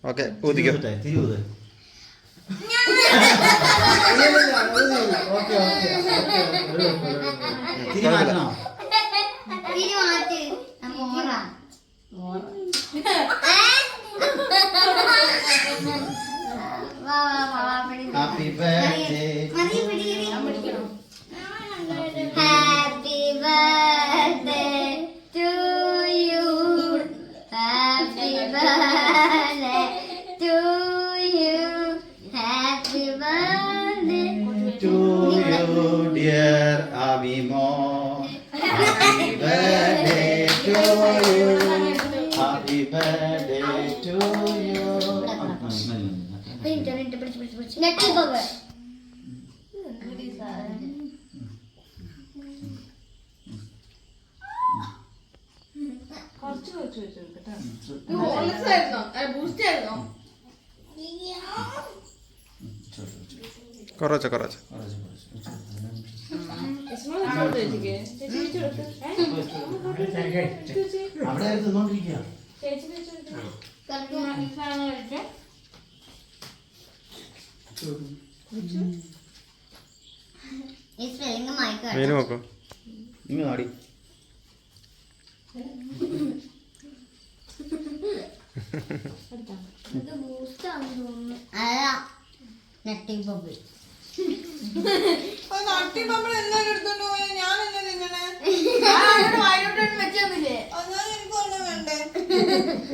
Okay ഊതിക്കോ. Happy birthday. Happy birthday to you. Happy birthday to you. Happy birthday To you, dear Avimo. Happy birthday to you. Happy birthday to you. Nutty bubble. കുറച്ച് അവിടെ തിന്നോണ്ടിരിക്കുക. മീൻ നോക്കൂ. ഇങ്ങ് ആടി.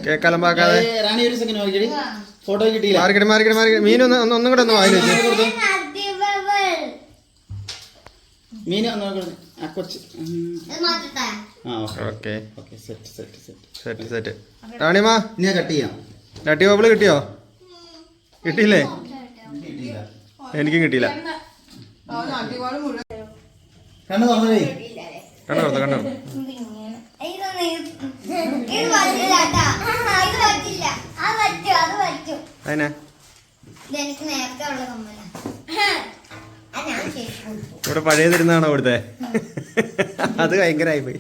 കേക്കലമ്പാക്കാതെ റാണി ഒരു second നോക്കിയടി. Photo കിട്ടിയില്ല. മാറിക്കട്ടെ. മീനൊന്നും കൂടെ ഒന്ന് വായിൽ വെച്ചു. മീൻ ആ കൊച്ച്. Okay okay set. സെറ്റ്. റാണിമ ഇനി കട്ട് ചെയ്യാം. നട്ടി ബബിള് കിട്ടിയോ? കിട്ടിയില്ലേ? കിട്ടിയില്ല. എനിക്കും കിട്ടിയില്ല. കണ്ണു തുറന്നേ. കണ്ടോ അതിനെ ഇവിടെ പഴയ തരുന്നതാണോ ഇവിടുത്തെ? അത് ഭയങ്കരമായി പോയി.